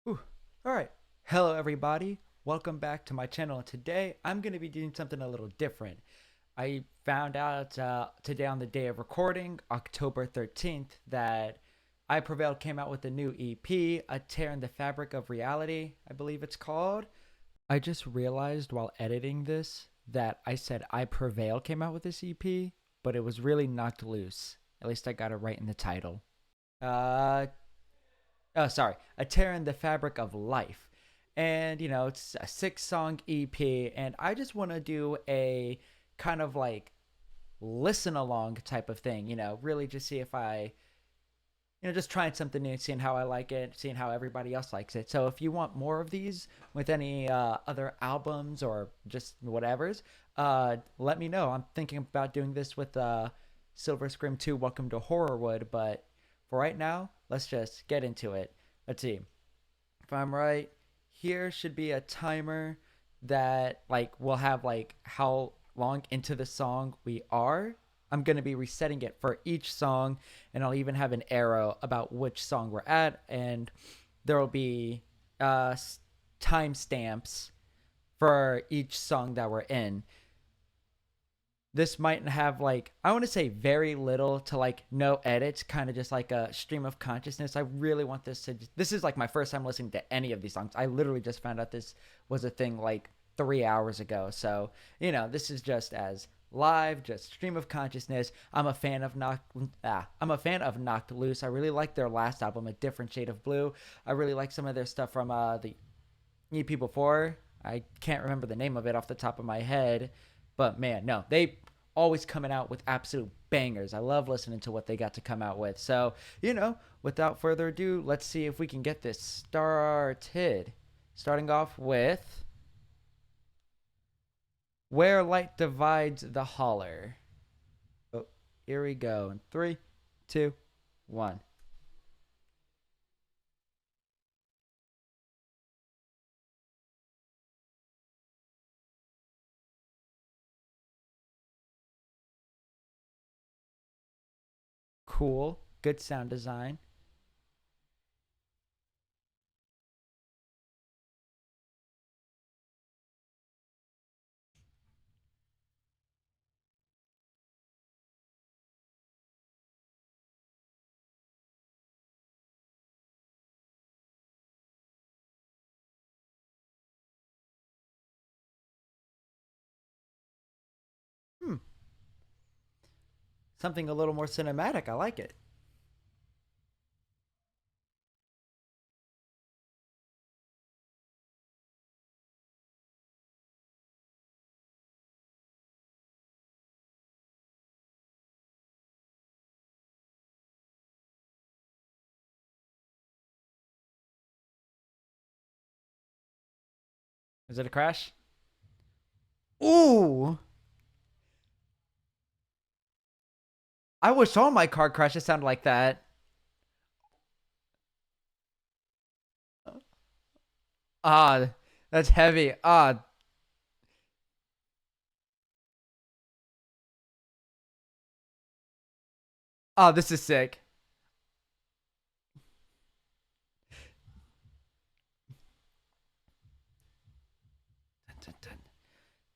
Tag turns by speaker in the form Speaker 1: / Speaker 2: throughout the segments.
Speaker 1: Ooh. All right. Hello, everybody. Welcome back to my channel. Today, I'm going to be doing something a little different. I found out today on the day of recording, October 13th, that I Prevailed came out with a new EP, A Tear in the Fabric of Reality, I believe it's called. I just realized while editing this that I said I Prevail came out with this EP, but it was really Knocked Loose. At least I got it right in the title. Uh, oh, sorry, A Tear in the Fabric of Life. And, it's a 6 song EP, and I just want to do a kind of like listen along type of thing, really just see if just trying something new, seeing how I like it, seeing how everybody else likes it. So if you want more of these with any other albums or just whatever's, let me know. I'm thinking about doing this with Silver Scream 2 Welcome to Horrorwood, but for right now, let's just get into it. Let's see. If I'm right, here should be a timer that like will have like how long into the song we are. I'm going to be resetting it for each song, and I'll even have an arrow about which song we're at, and there will be uh timestamps for each song that we're in. This might have like, I want to say very little to like no edits, kind of just like a stream of consciousness. I really want this is like my first time listening to any of these songs. I literally just found out this was a thing like 3 hours ago. So, this is just as live, just stream of consciousness. I'm a fan of Knocked Loose. I really like their last album, A Different Shade of Blue. I really like some of their stuff from the EP before. I can't remember the name of it off the top of my head, but man, no, they always coming out with absolute bangers. I love listening to what they got to come out with. So, without further ado, let's see if we can get this started. Starting off with Where Light Divides the Holler. Oh, here we go. In three, two, one. Cool. Good sound design. Hmm. Something a little more cinematic. I like it. Is it a crash? Ooh. I wish all my car crashes sounded like that. Ah, that's heavy. This is sick.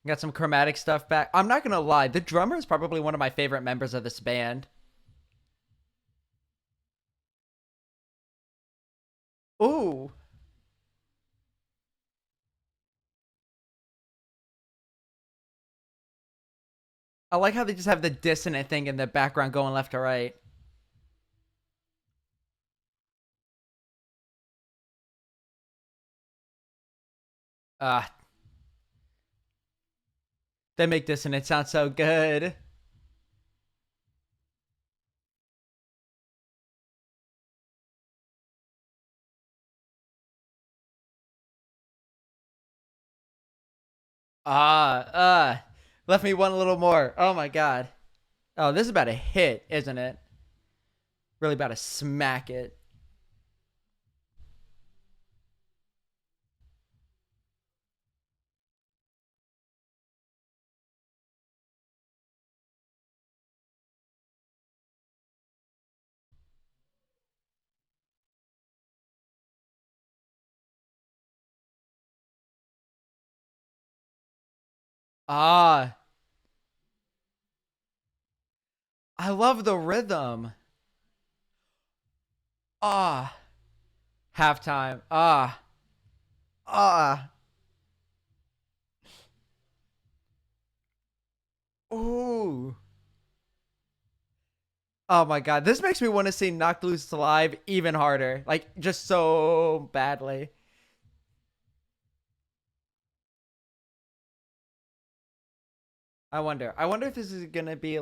Speaker 1: Got some chromatic stuff back. I'm not gonna lie, the drummer is probably one of my favorite members of this band. Ooh. I like how they just have the dissonant thing in the background going left to right. Uh, they make dissonant sound so good. Ah, left me one a little more. Oh my god. Oh, this is about to hit, isn't it? Really about to smack it. Ah, I love the rhythm. Ah, halftime. Ah, ah. Ooh. Oh my god, this makes me want to see Knocked Loose live even harder. Like just so badly. I wonder if this is gonna be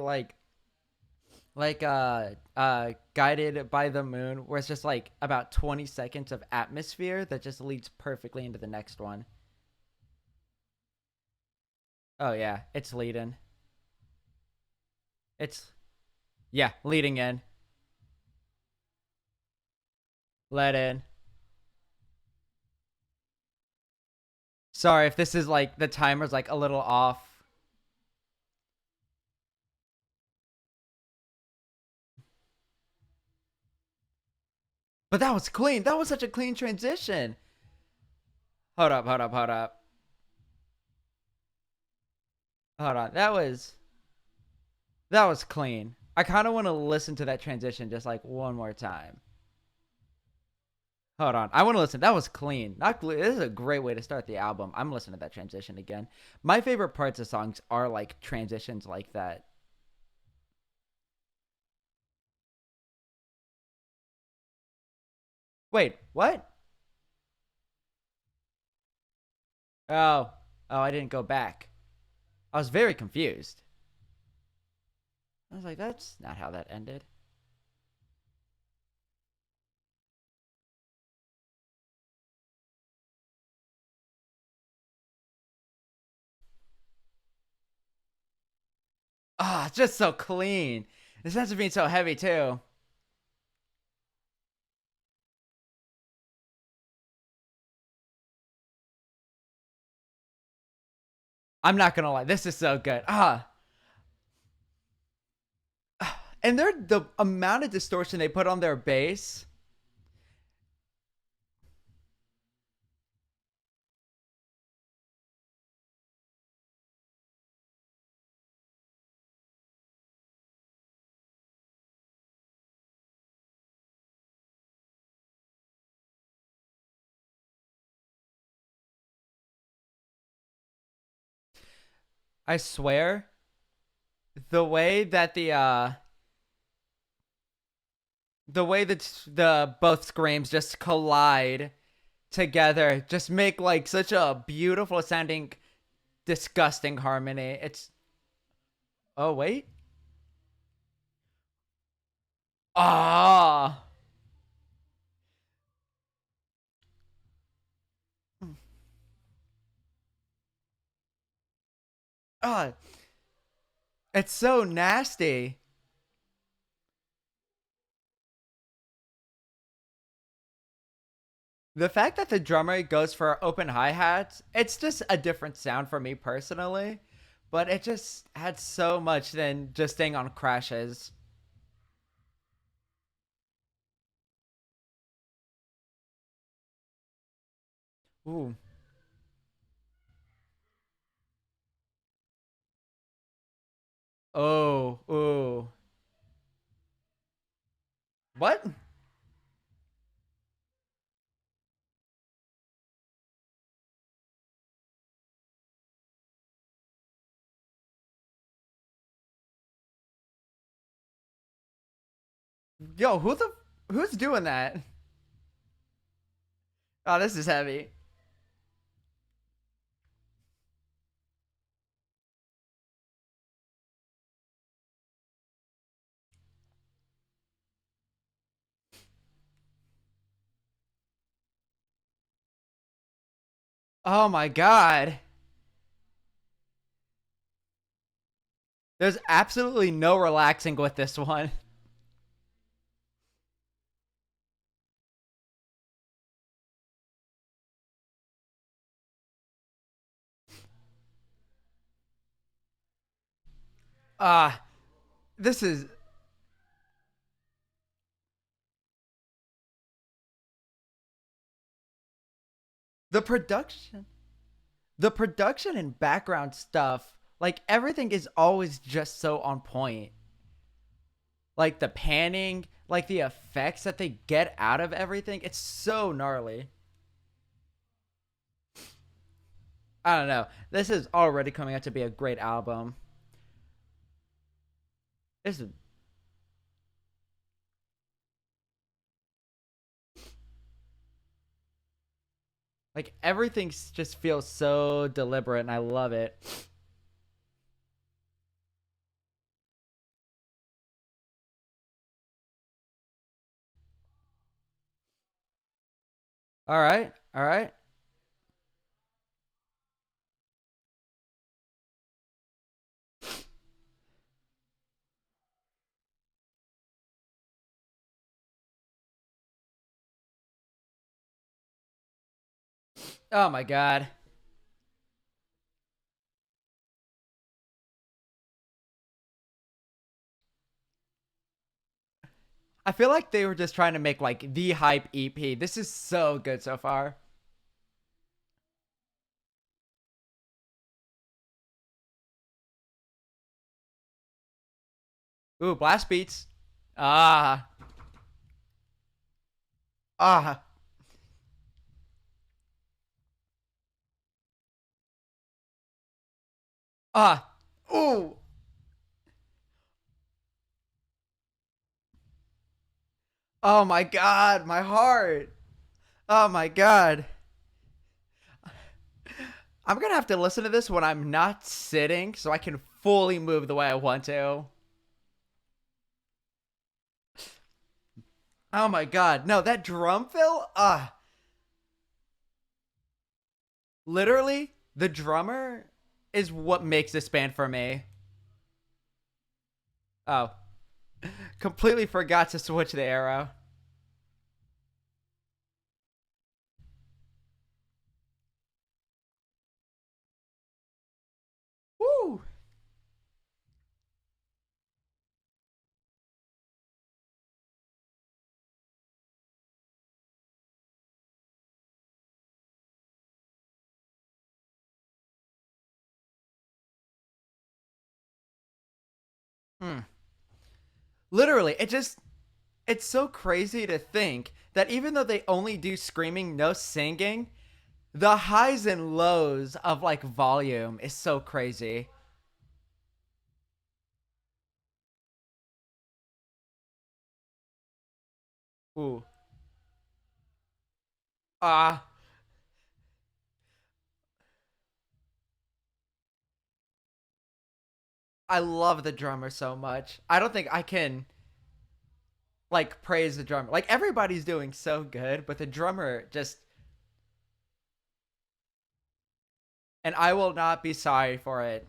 Speaker 1: guided by the moon, where it's just like about 20 seconds of atmosphere that just leads perfectly into the next one. Oh yeah, it's leading. It's yeah, leading in. Let in. Sorry if this is like the timer's like a little off. But that was clean. That was such a clean transition. Hold up, hold up, hold up. Hold on. That was clean. I kind of want to listen to that transition just like one more time. Hold on. I want to listen. That was clean. Not clean. This is a great way to start the album. I'm listening to that transition again. My favorite parts of songs are like transitions like that. Wait, what? Oh, oh, I didn't go back. I was very confused. I was like, that's not how that ended. Ah, it's just so clean. This ends up being so heavy too. I'm not gonna lie, this is so good. And they're the amount of distortion they put on their bass. I swear, the way that the way that the both screams just collide together just make like such a beautiful sounding disgusting harmony. It's oh wait. Ah. Ah, it's so nasty. The fact that the drummer goes for open hi-hats, it's just a different sound for me personally, but it just adds so much than just staying on crashes. Ooh. Oh, ooh. What? Yo, who's doing that? Oh, this is heavy. Oh my god. There's absolutely no relaxing with this one. Ah, this is the production. The production and background stuff Like everything is always just so on point. Like the panning, like the effects that they get out of everything, it's so gnarly. I don't know. This is already coming out to be a great album. This is like everything just feels so deliberate and I love it. All right. All right. Oh my god. I feel like they were just trying to make like the hype EP. This is so good so far. Ooh, blast beats. Ah. Ah. Ah. Ooh. Oh my god, my heart. Oh my god. I'm gonna have to listen to this when I'm not sitting so I can fully move the way I want to. Oh my god. No, that drum fill? Literally, the drummer is what makes this band for me. Oh, completely forgot to switch the arrow. Woo! Hmm. Literally, it's so crazy to think that even though they only do screaming, no singing, the highs and lows of like volume is so crazy. Ooh. Ah, I love the drummer so much. I don't think I can like praise the drummer. Like everybody's doing so good, but the drummer just and I will not be sorry for it.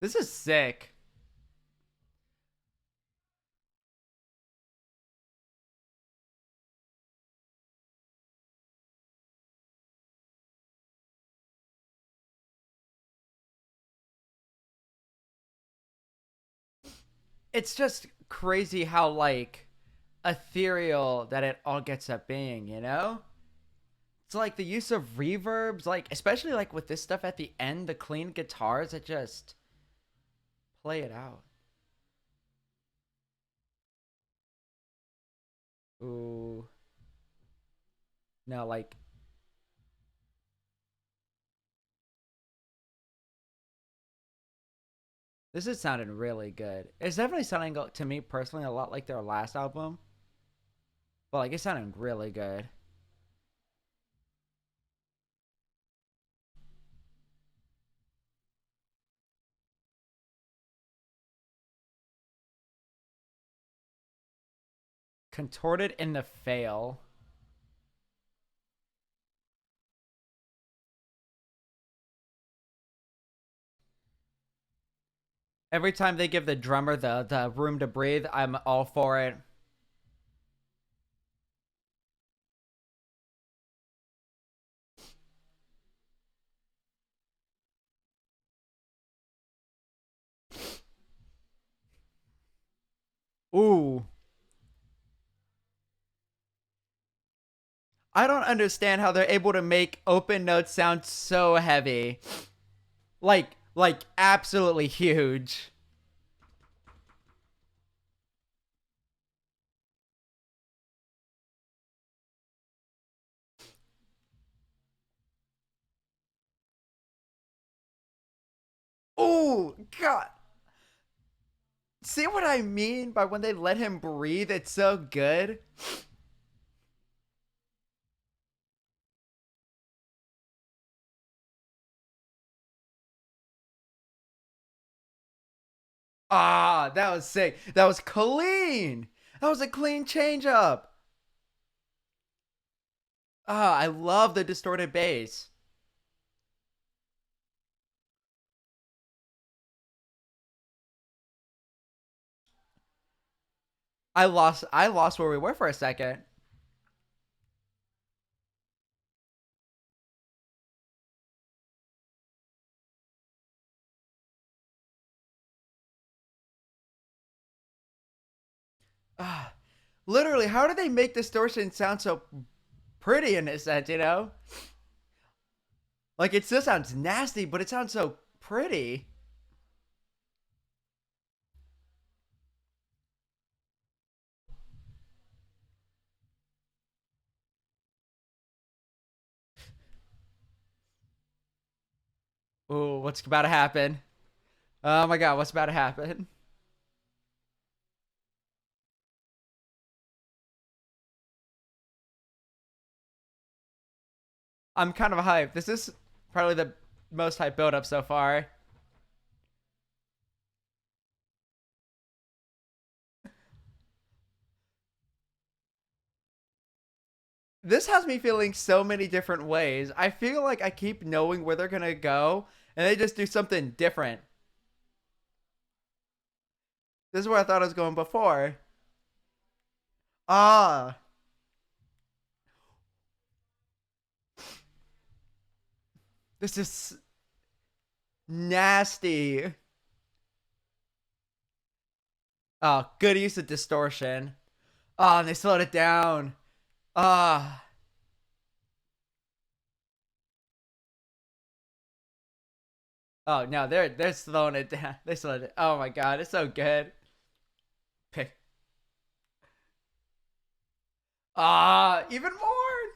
Speaker 1: This is sick. It's just crazy how like ethereal that it all gets up being, you know? It's like the use of reverbs, like especially like with this stuff at the end, the clean guitars that just play it out. Ooh. No, like this is sounding really good. It's definitely sounding to me personally a lot like their last album, but like it's sounding really good. Contorted in the Faille. Every time they give the drummer the room to breathe, I'm all for it. Ooh. I don't understand how they're able to make open notes sound so heavy. Like absolutely huge. Ooh, God. See what I mean by when they let him breathe? It's so good. Ah, that was sick. That was clean. That was a clean change up. Ah, I love the distorted bass. I lost where we were for a second. Ah, literally, how did they make distortion sound so pretty in this sense, you know? Like it still sounds nasty, but it sounds so pretty. Ooh, what's about to happen? Oh my god, what's about to happen? I'm kind of hyped. This is probably the most hype build up so far. This has me feeling so many different ways. I feel like I keep knowing where they're gonna go, and they just do something different. This is where I thought I was going before. Ah, this is nasty. Oh, good use of distortion. Oh, and they slowed it down. Ah. Oh no, they're slowing it down. They slowed it. Oh my god, it's so good. Pick. Ah, even more.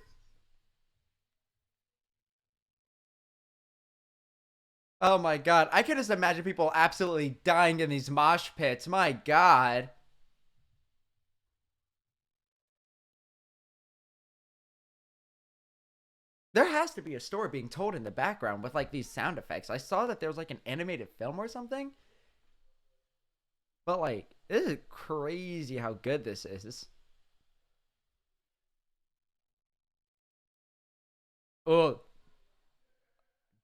Speaker 1: Oh my god, I can just imagine people absolutely dying in these mosh pits. My god. There has to be a story being told in the background with like these sound effects. I saw that there was like an animated film or something, but like this is crazy how good this is. Oh,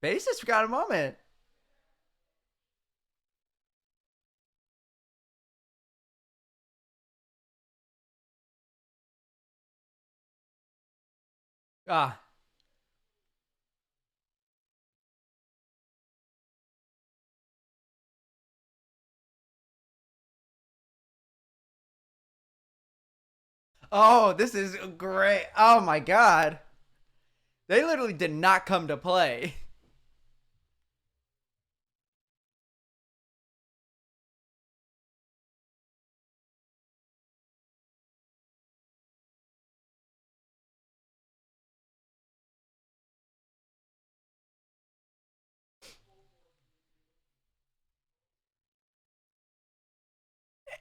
Speaker 1: bassist got a moment. Ah, oh, this is great. Oh my god, they literally did not come to play.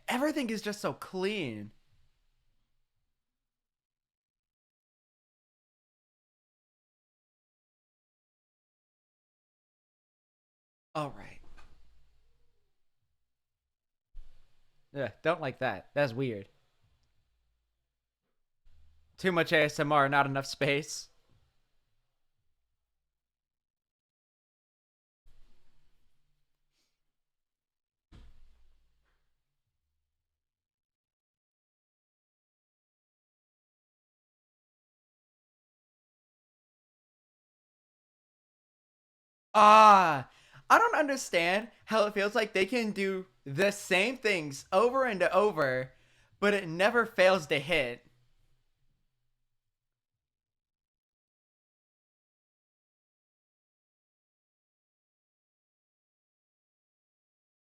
Speaker 1: Everything is just so clean. All right. Yeah, don't like that. That's weird. Too much ASMR, not enough space. Ah, I don't understand how it feels like they can do the same things over and over, but it never fails to hit.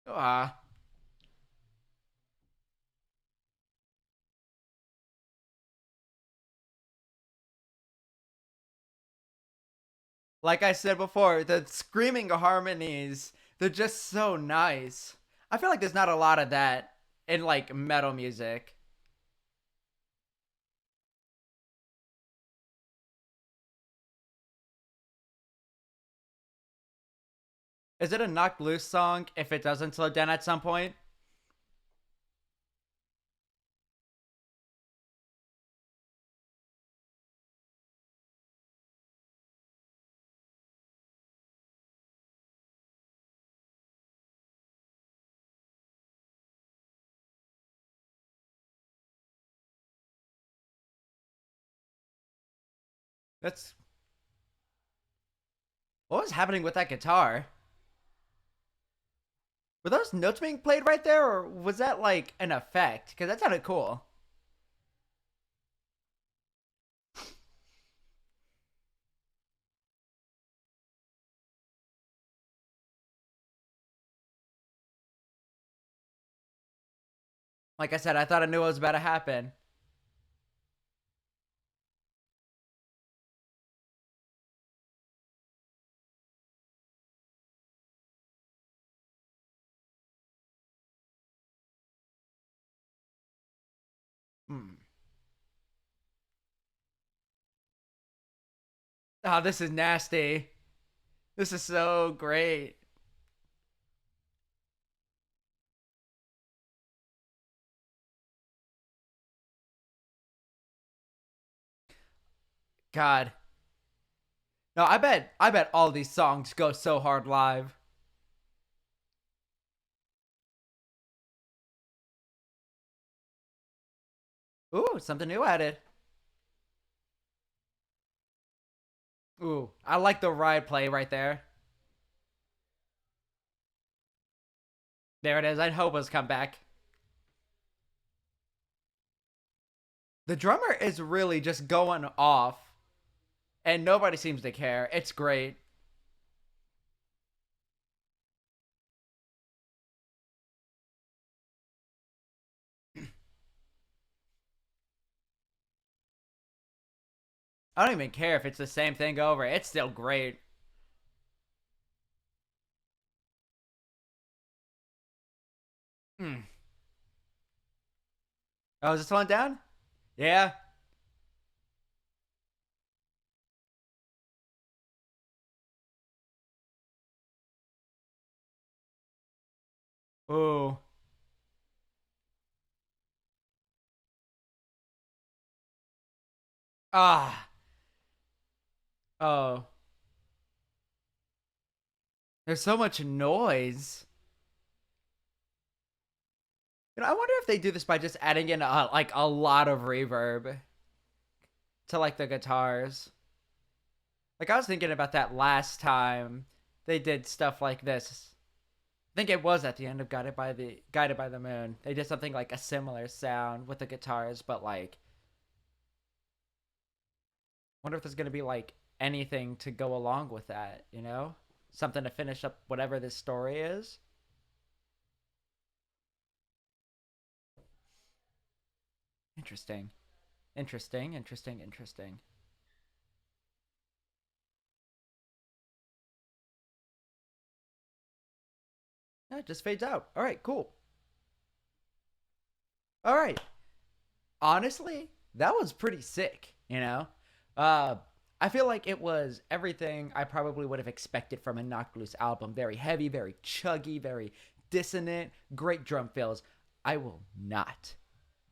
Speaker 1: Ah. Like I said before, the screaming harmonies, they're just so nice. I feel like there's not a lot of that in like metal music. Is it a knocked loose song if it doesn't slow down at some point? That's what was happening with that guitar. Were those notes being played right there, or was that like an effect? Because that sounded cool. Like I said, I thought I knew what was about to happen. Hmm. Oh, this is nasty. This is so great. God. No, I bet all these songs go so hard live. Ooh, something new added. Ooh, I like the ride play right there. There it is. I'd hope it's come back. The drummer is really just going off, and nobody seems to care. It's great. I don't even care if it's the same thing over. It's still great. Mm. Oh, is this one down? Yeah. Ooh. Ah. Oh. There's so much noise. I wonder if they do this by just adding in like a lot of reverb to like the guitars. Like I was thinking about that last time they did stuff like this. I think it was at the end of Guided by the Moon. They did something like a similar sound with the guitars, but like wonder if there's gonna be like anything to go along with that, you know? Something to finish up whatever this story is. Interesting. Interesting, interesting, interesting. Yeah, it just fades out. All right, cool. All right. Honestly, that was pretty sick, you know? Uh I feel like it was everything I probably would have expected from a Knocked Loose album. Very heavy, very chuggy, very dissonant, great drum fills. I will not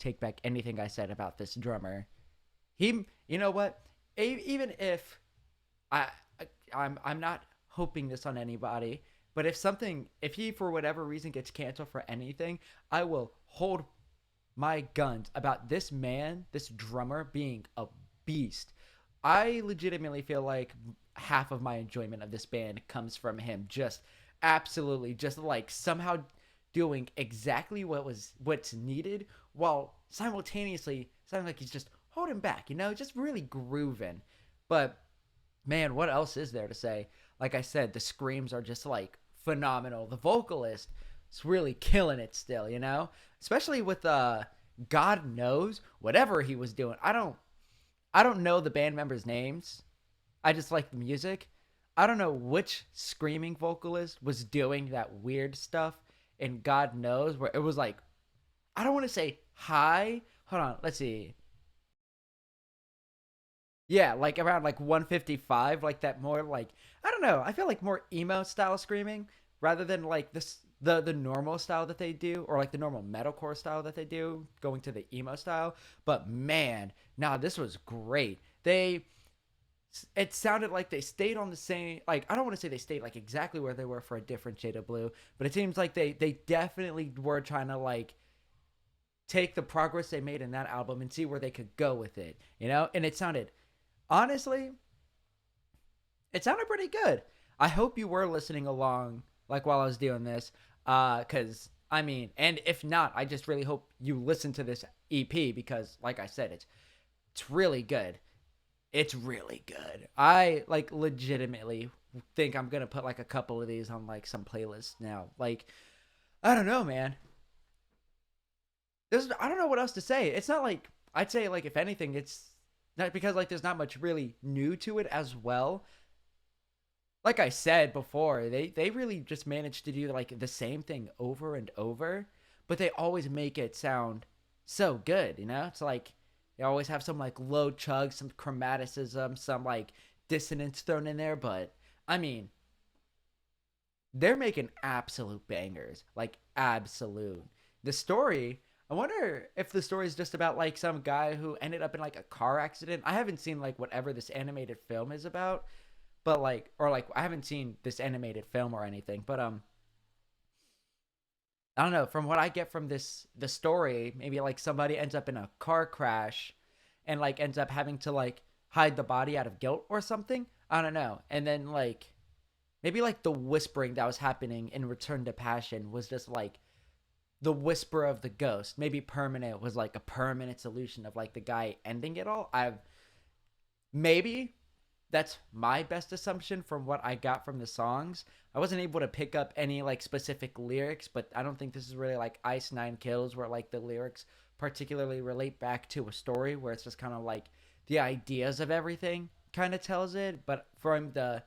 Speaker 1: take back anything I said about this drummer. You know what? Even if I, I'm not hoping this on anybody, but if he for whatever reason gets canceled for anything, I will hold my guns about this man, this drummer being a beast. I legitimately feel like half of my enjoyment of this band comes from him just absolutely just like somehow doing exactly what's needed while simultaneously sounding like he's just holding back, just really grooving. But man, what else is there to say? Like I said, the screams are just like phenomenal. The vocalist is really killing it still, especially with God knows whatever he was doing. I don't know the band members' names. I just like the music. I don't know which screaming vocalist was doing that weird stuff in God knows, where it was like, I don't want to say high. Hold on, let's see. Yeah, like around like 155, like that more like, I don't know. I feel like more emo style screaming rather than like this the normal style that they do, or like the normal metalcore style that they do, going to the emo style. But man, nah, this was great. It sounded like they stayed on the same, like, I don't want to say they stayed like exactly where they were for a different shade of blue, but it seems like they definitely were trying to like take the progress they made in that album and see where they could go with it, and it sounded, honestly, it sounded pretty good. I hope you were listening along like while I was doing this, cuz I mean, and if not, I just really hope you listen to this EP, because like I said, it's really good. It's really good. I like legitimately think I'm going to put like a couple of these on like some playlists now. Like, I don't know, man. I don't know what else to say. It's not like, I'd say like, if anything, it's not because like there's not much really new to it as well. Like I said before, they really just managed to do like the same thing over and over, but they always make it sound so good, It's like they always have some like low chug, some chromaticism, some like dissonance thrown in there, but I mean, they're making absolute bangers, like absolute. The story, I wonder if the story is just about like some guy who ended up in like a car accident. I haven't seen like whatever this animated film is about, but like, or like, I haven't seen this animated film or anything, but I don't know, from what I get from the story, maybe like somebody ends up in a car crash and like ends up having to like hide the body out of guilt or something. I don't know. And then like maybe like the whispering that was happening in Return to Passion was just like the whisper of the ghost. Maybe Permanent was like a permanent solution of like the guy ending it all. I've maybe that's my best assumption from what I got from the songs. I wasn't able to pick up any like specific lyrics, but I don't think this is really like Ice Nine Kills, where like the lyrics particularly relate back to a story, where it's just kind of like the ideas of everything kind of tells it. But from the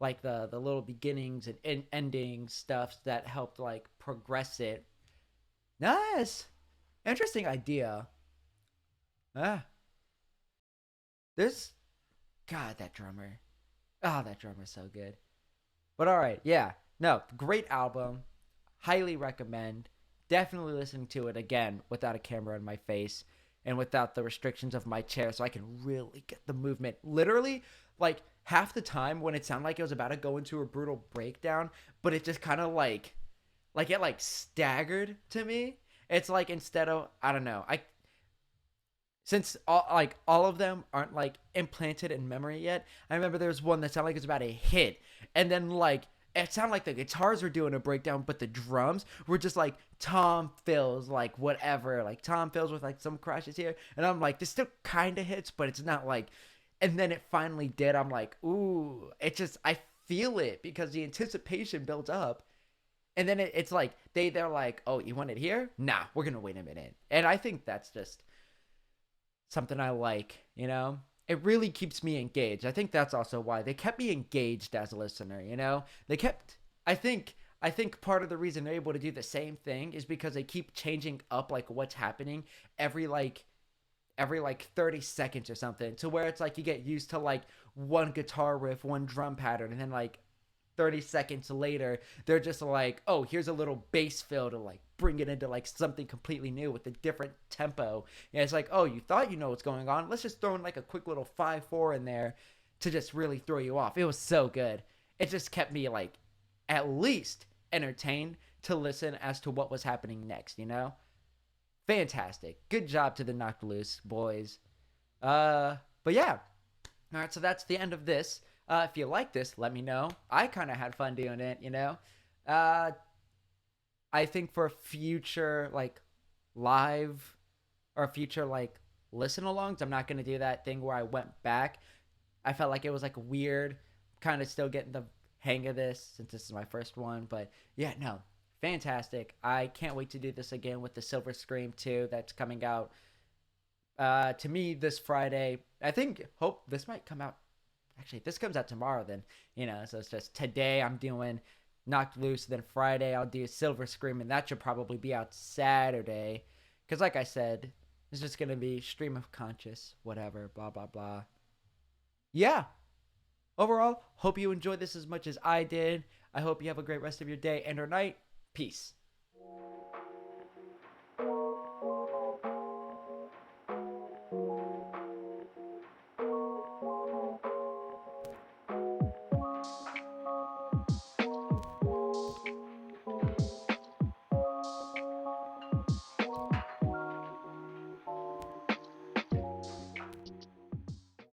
Speaker 1: like the little beginnings and ending stuff that helped like progress it. Nice, interesting idea. Ah, this, God, that drummer. Oh, that drummer's so good. But all right, yeah. No, great album. Highly recommend. Definitely listening to it again without a camera in my face and without the restrictions of my chair, so I can really get the movement. Literally, like half the time when it sounded like it was about to go into a brutal breakdown, but it just kind of like it like staggered to me. It's like, instead of, I don't know. Since all of them aren't like implanted in memory yet, I remember there was one that sounded like it was about to hit, and then like it sounded like the guitars were doing a breakdown, but the drums were just like Tom Fills, like whatever, like Tom Fills with like some crashes here, and I'm like, this still kind of hits, but it's not like, and then it finally did. I'm like, ooh, it just, I feel it because the anticipation builds up, and then it's like they're like, oh, you want it here? Nah, we're gonna wait a minute, and I think that's just something I like, It really keeps me engaged. I think that's also why they kept me engaged as a listener, They kept, I think part of the reason they're able to do the same thing is because they keep changing up like what's happening every like 30 seconds or something, to where it's like you get used to like one guitar riff, one drum pattern, and then like 30 seconds later they're just like, oh, here's a little bass fill to like bring it into like something completely new with a different tempo. And it's like, oh, you thought you know what's going on, let's just throw in like a quick little 5/4 in there to just really throw you off. It was so good. It just kept me like at least entertained to listen as to what was happening next, Fantastic. Good job to the Knocked Loose boys. But yeah. All right, so that's the end of this. If you like this, let me know. I kind of had fun doing it, Uh, I think for future like live or future like listen alongs. I'm not gonna do that thing where I went back. I felt like it was like weird, kind of still getting the hang of this since this is my first one. But yeah, no, fantastic. I can't wait to do this again with the Silver Scream 2 that's coming out to me this Friday. I think hope this might come out. Actually, if this comes out tomorrow, then so it's just today I'm doing Knocked Loose. Then Friday I'll do Silver Scream, and that should probably be out Saturday. Because like I said, it's just gonna be stream of conscious, whatever, blah blah blah. Yeah. Overall, hope you enjoyed this as much as I did. I hope you have a great rest of your day and or night. Peace.